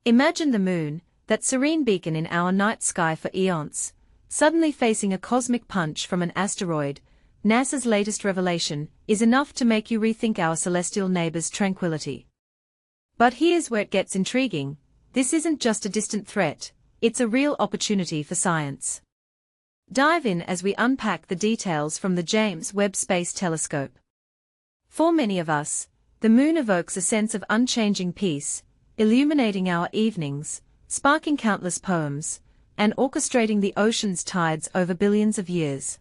Imagine the moon, that serene beacon in our night sky for eons, suddenly facing a cosmic punch from an asteroid. NASA's latest revelation is enough to make you rethink our celestial neighbor's tranquility. But here's where it gets intriguing. This isn't just a distant threat, it's a real opportunity for science. Dive in as we unpack the details from the James Webb Space Telescope. For many of us, the moon evokes a sense of unchanging peace, illuminating our evenings, sparking countless poems, and orchestrating the ocean's tides over billions of years.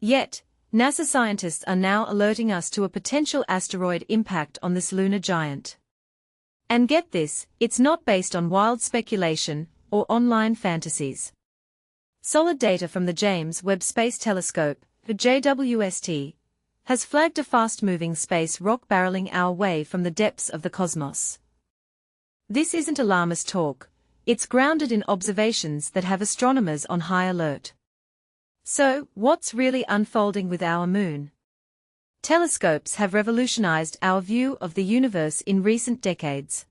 Yet, NASA scientists are now alerting us to a potential asteroid impact on this lunar giant. And get this, it's not based on wild speculation or online fantasies. Solid data from the James Webb Space Telescope, the JWST, has flagged a fast-moving space rock barreling our way from the depths of the cosmos. This isn't alarmist talk, it's grounded in observations that have astronomers on high alert. So, what's really unfolding with our moon? Telescopes have revolutionized our view of the universe in recent decades.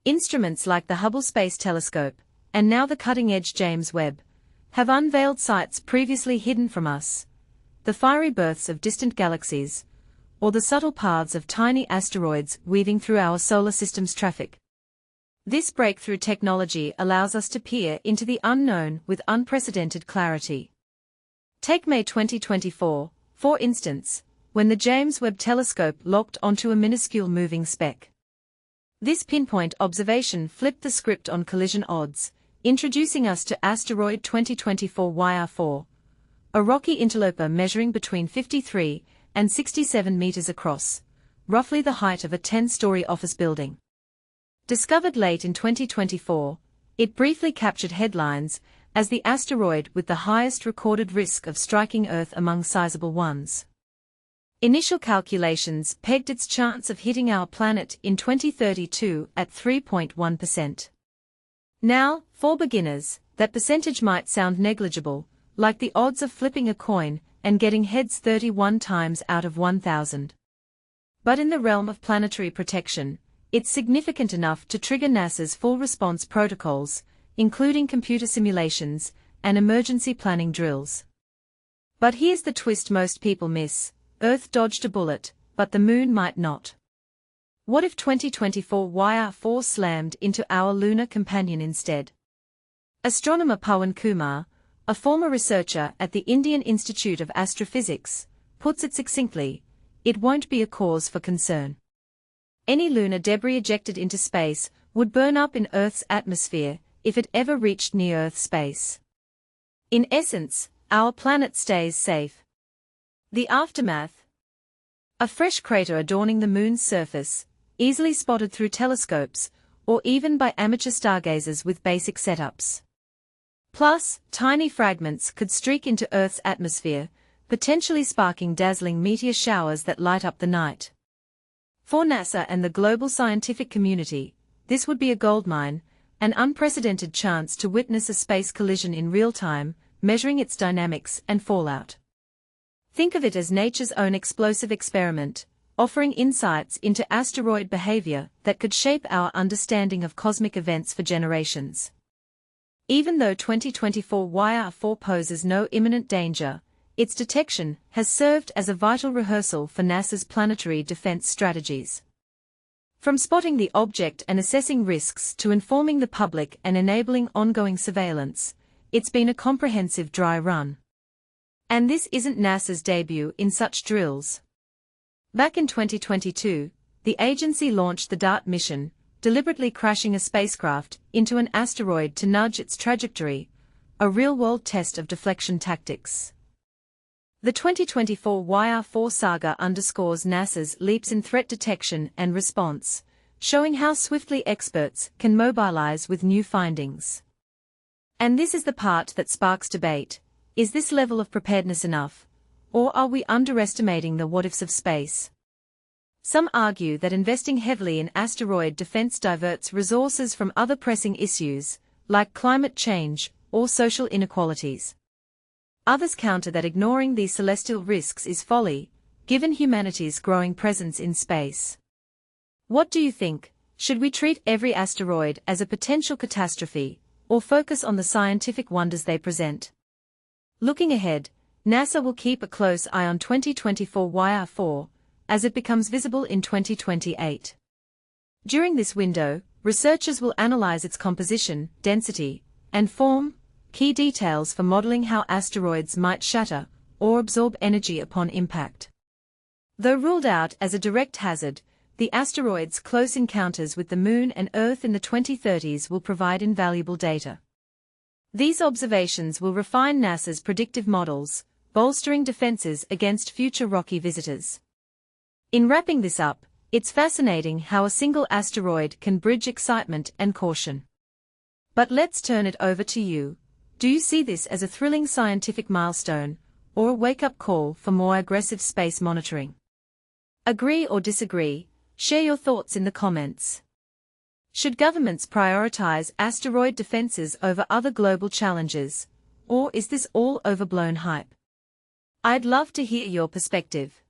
Instruments like the Hubble Space Telescope, and now the cutting-edge James Webb, have unveiled sights previously hidden from us. The fiery births of distant galaxies, or the subtle paths of tiny asteroids weaving through our solar system's traffic. This breakthrough technology allows us to peer into the unknown with unprecedented clarity. Take May 2024, for instance, when the James Webb Telescope locked onto a minuscule moving speck. This pinpoint observation flipped the script on collision odds, introducing us to Asteroid 2024 YR4, a rocky interloper measuring between 53 and 67 meters across, roughly the height of a 10-story office building. Discovered late in 2024, it briefly captured headlines as the asteroid with the highest recorded risk of striking Earth among sizable ones. Initial calculations pegged its chance of hitting our planet in 2032 at 3.1%. Now, for beginners, that percentage might sound negligible, like the odds of flipping a coin and getting heads 31 times out of 1,000. But in the realm of planetary protection, it's significant enough to trigger NASA's full response protocols, including computer simulations and emergency planning drills. But here's the twist most people miss: Earth dodged a bullet, but the moon might not. What if 2024 YR4 slammed into our lunar companion instead? Astronomer Pawan Kumar, a former researcher at the Indian Institute of Astrophysics, puts it succinctly: it won't be a cause for concern. Any lunar debris ejected into space would burn up in Earth's atmosphere if it ever reached near-Earth space. In essence, our planet stays safe. The aftermath: a fresh crater adorning the moon's surface, easily spotted through telescopes, or even by amateur stargazers with basic setups. Plus, tiny fragments could streak into Earth's atmosphere, potentially sparking dazzling meteor showers that light up the night. For NASA and the global scientific community, this would be a goldmine, an unprecedented chance to witness a space collision in real time, measuring its dynamics and fallout. Think of it as nature's own explosive experiment, offering insights into asteroid behavior that could shape our understanding of cosmic events for generations. Even though 2024 YR4 poses no imminent danger, its detection has served as a vital rehearsal for NASA's planetary defense strategies. From spotting the object and assessing risks to informing the public and enabling ongoing surveillance, it's been a comprehensive dry run. And this isn't NASA's debut in such drills. Back in 2022, the agency launched the DART mission, deliberately crashing a spacecraft into an asteroid to nudge its trajectory, a real-world test of deflection tactics. The 2024 YR4 saga underscores NASA's leaps in threat detection and response, showing how swiftly experts can mobilize with new findings. And this is the part that sparks debate: is this level of preparedness enough, or are we underestimating the what-ifs of space? Some argue that investing heavily in asteroid defense diverts resources from other pressing issues, like climate change or social inequalities. Others counter that ignoring these celestial risks is folly, given humanity's growing presence in space. What do you think? Should we treat every asteroid as a potential catastrophe, or focus on the scientific wonders they present? Looking ahead, NASA will keep a close eye on 2024 YR4, as it becomes visible in 2028. During this window, researchers will analyze its composition, density, and form, key details for modeling how asteroids might shatter or absorb energy upon impact. Though ruled out as a direct hazard, the asteroid's close encounters with the Moon and Earth in the 2030s will provide invaluable data. These observations will refine NASA's predictive models, bolstering defenses against future rocky visitors. In wrapping this up, it's fascinating how a single asteroid can bridge excitement and caution. But let's turn it over to you. Do you see this as a thrilling scientific milestone, or a wake-up call for more aggressive space monitoring? Agree or disagree? Share your thoughts in the comments. Should governments prioritize asteroid defenses over other global challenges, or is this all overblown hype? I'd love to hear your perspective.